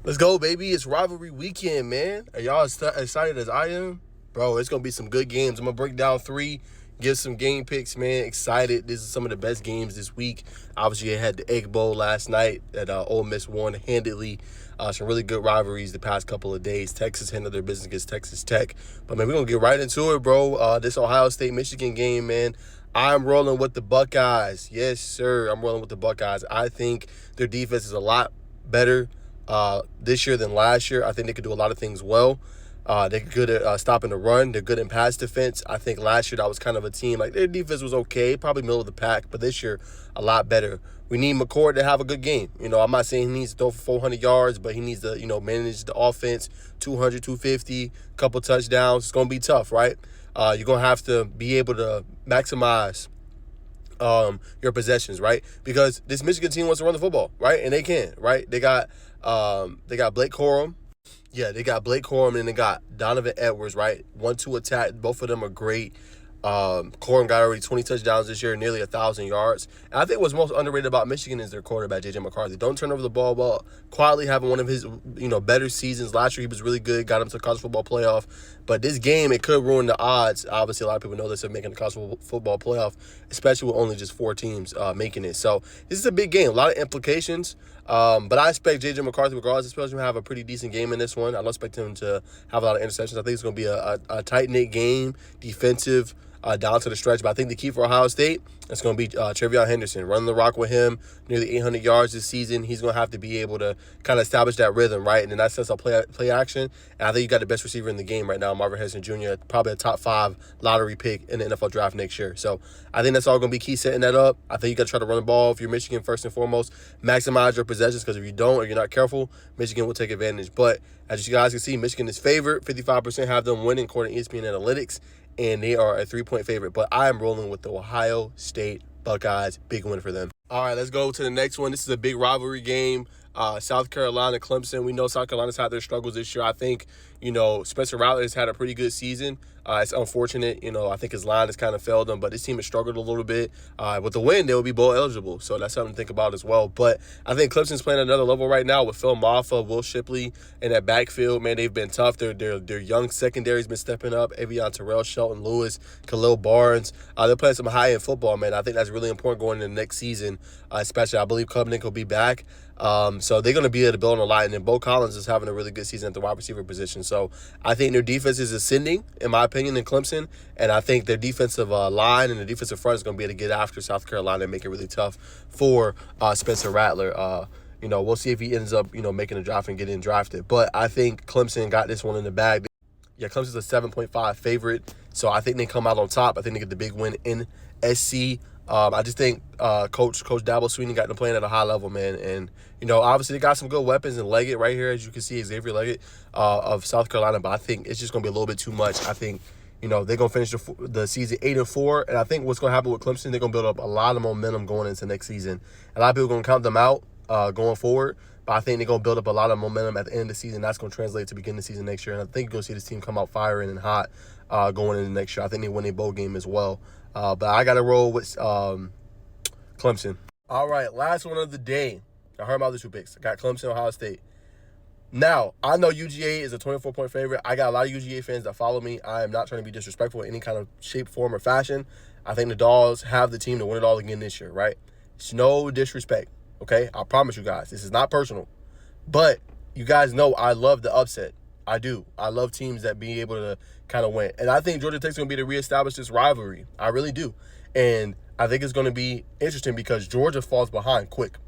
Let's go, baby. It's rivalry weekend, man. Are y'all excited as I am? Bro, it's going to be some good games. I'm going to break down three, give some game picks, man. Excited. This is some of the best games this week. Obviously, I had the Egg Bowl last night that Ole Miss won handedly. Some really good rivalries the past couple of days. Texas handled their business against Texas Tech. But, man, we're going to get right into it, bro. This Ohio State-Michigan game, man. I'm rolling with the Buckeyes. Yes, sir. I'm rolling with the Buckeyes. I think their defense is a lot better this year than last year. I think they could do a lot of things well. They're good at stopping the run. They're good in pass defense. I think last year that was kind of a team, like their defense was okay, probably middle of the pack, but this year a lot better. We need McCord to have a good game. I'm not saying he needs to throw for 400 yards, but he needs to, manage the offense, 200, 250, couple touchdowns. It's going to be tough, right? You're going to have to be able to maximize your possessions, right? Because this Michigan team wants to run the football, right? And they can, right? They got Blake Corum. Yeah, they got Blake Corum and they got Donovan Edwards, right? 1-2 attack. Both of them are great. Corum got already 20 touchdowns this year, nearly 1,000 yards. And I think what's most underrated about Michigan is their quarterback, J.J. McCarthy. Don't turn over the ball well. Quietly having one of his, better seasons. Last year he was really good, got him to the college football playoff. But this game, it could ruin the odds. Obviously, a lot of people know this of making the college football playoff, especially with only just 4 teams making it. So this is a big game, a lot of implications. But I expect J.J. McCarthy, regardless, especially to have a pretty decent game in this one. I don't expect him to have a lot of interceptions. I think it's going to be a tight-knit game, defensive, down to the stretch. But I think the key for Ohio State is going to be Trevion Henderson. Running the rock with him, nearly 800 yards this season. He's going to have to be able to kind of establish that rhythm, right? And then that sets up play action. And I think you got the best receiver in the game right now, Marvin Harrison Jr., probably a top 5 lottery pick in the NFL draft next year. So I think that's all going to be key setting that up. I think you got to try to run the ball if you're Michigan first and foremost. Maximize your possessions, because if you don't or you're not careful, Michigan will take advantage. But as you guys can see, Michigan is favored. 55% have them winning according to ESPN Analytics. And they are a 3-point favorite. But I am rolling with the Ohio State Buckeyes. Big win for them. All right, let's go to the next one. This is a big rivalry game. South Carolina, Clemson. We know South Carolina's had their struggles this year. I think, Spencer Rattler has had a pretty good season. It's unfortunate. I think his line has kind of failed him, but this team has struggled a little bit. With the win, they will be bowl eligible, so that's something to think about as well. But I think Clemson's playing at another level right now with Phil Maffa, Will Shipley in that backfield. Man, they've been tough. Their young secondary's been stepping up. Avion Terrell, Shelton Lewis, Khalil Barnes. They're playing some high-end football, man. I think that's really important going into the next season, especially I believe Klubnik will be back. So they're going to be able to build on a lot. And then Bo Collins is having a really good season at the wide receiver position. So I think their defense is ascending, in my opinion, in Clemson. And I think their defensive line and the defensive front is going to be able to get after South Carolina and make it really tough for Spencer Rattler. We'll see if he ends up, making a draft and getting drafted. But I think Clemson got this one in the bag. Yeah, Clemson's a 7.5 favorite. So I think they come out on top. I think they get the big win in SC. I just think Coach Dabo Swinney got them playing at a high level, man. And, obviously they got some good weapons in Leggett right here, as you can see, Xavier Leggett of South Carolina. But I think it's just going to be a little bit too much. I think, they're going to finish the season 8-4. And I think what's going to happen with Clemson, they're going to build up a lot of momentum going into next season. A lot of people are going to count them out going forward. But I think they're going to build up a lot of momentum at the end of the season. That's going to translate to begin the season next year. And I think you're going to see this team come out firing and hot going into next year. I think they win a bowl game as well. But I got to roll with Clemson. All right, last one of the day. I heard my other 2 picks. I got Clemson, Ohio State. Now, I know UGA is a 24-point favorite. I got a lot of UGA fans that follow me. I am not trying to be disrespectful in any kind of shape, form, or fashion. I think the Dogs have the team to win it all again this year, right? It's no disrespect, okay? I promise you guys. This is not personal. But you guys know I love the upset. I do. I love teams that be able to kind of win. And I think Georgia Tech's going to be to reestablish this rivalry. I really do. And I think it's going to be interesting because Georgia falls behind quick.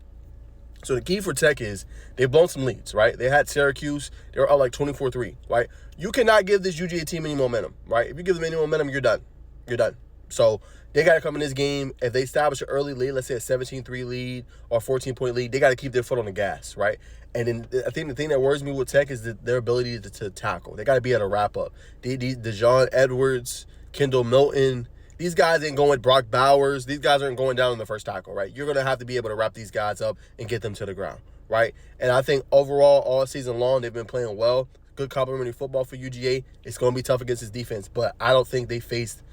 So the key for Tech is they've blown some leads, right? They had Syracuse. They were up like 24-3, right? You cannot give this UGA team any momentum, right? If you give them any momentum, you're done. You're done. So they got to come in this game. If they establish an early lead, let's say a 17-3 lead or 14-point lead, they got to keep their foot on the gas, right? And then I think the thing that worries me with Tech is their ability to tackle. They got to be able to wrap up. DeJon Edwards, Kendall Milton, these guys ain't going Brock Bowers. These guys aren't going down in the first tackle, right? You're going to have to be able to wrap these guys up and get them to the ground, right? And I think overall, all season long, they've been playing well. Good complimentary football for UGA. It's going to be tough against his defense, but I don't think they faced,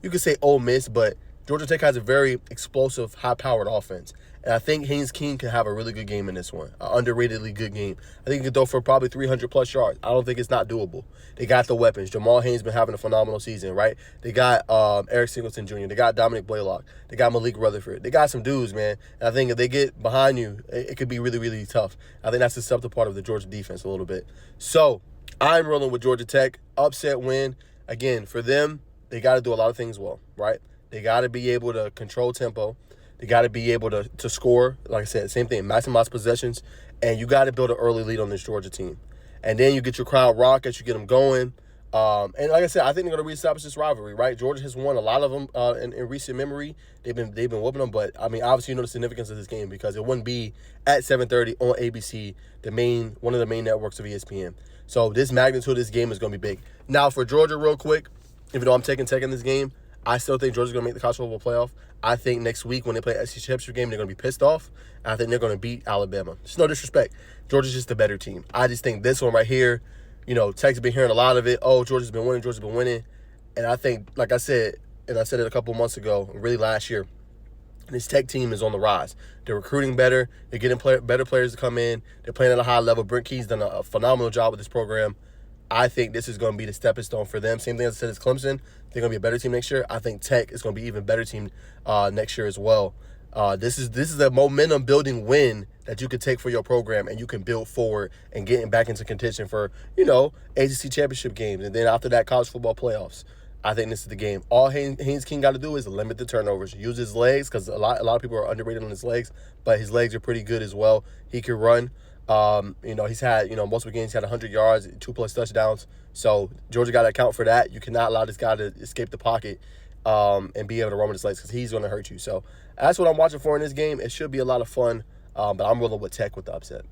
you could say Ole Miss, but Georgia Tech has a very explosive, high-powered offense. And I think Haynes King can have a really good game in this one, an underratedly good game. I think he can throw for probably 300-plus yards. I don't think it's not doable. They got the weapons. Jamal Haynes been having a phenomenal season, right? They got Eric Singleton Jr. They got Dominic Blaylock. They got Malik Rutherford. They got some dudes, man. And I think if they get behind you, it could be really, really tough. I think that's the subtle part of the Georgia defense a little bit. So I'm rolling with Georgia Tech. Upset win. Again, for them, they got to do a lot of things well, right? They got to be able to control tempo. They got to be able to score. Like I said, same thing, maximize possessions. And you got to build an early lead on this Georgia team. And then you get your crowd rockets, you get them going. And like I said, I think they're going to reestablish this rivalry, right? Georgia has won a lot of them in recent memory. They've been whooping them. But, I mean, obviously you know the significance of this game because it wouldn't be at 7:30 on ABC, one of the main networks of ESPN. So this magnitude of this game is going to be big. Now, for Georgia, real quick, even though I'm taking Tech in this game, I still think Georgia's going to make the college football playoff. I think next week when they play SEC championship game, they're going to be pissed off. And I think they're going to beat Alabama. It's no disrespect. Georgia's just the better team. I just think this one right here, you know, Tech's been hearing a lot of it. Oh, Georgia's been winning. And I think, like I said, and I said it a couple months ago, really last year, this Tech team is on the rise. They're recruiting better. They're getting better players to come in. They're playing at a high level. Brent Key's done a phenomenal job with this program. I think this is going to be the stepping stone for them. Same thing as I said as Clemson. They're going to be a better team next year. I think Tech is going to be even better team next year as well. This is a momentum building win that you could take for your program and you can build forward and getting back into contention for, you know, ACC championship games. And then after that, college football playoffs. I think this is the game. All Haynes King got to do is limit the turnovers. Use his legs because a lot of people are underrated on his legs, but his legs are pretty good as well. He can run. You know, he's had, you know, multiple games, he's had 100 yards, 2+ touchdowns. So Georgia got to account for that. You cannot allow this guy to escape the pocket and be able to run with his legs because he's going to hurt you. So that's what I'm watching for in this game. It should be a lot of fun, but I'm rolling with Tech with the upset.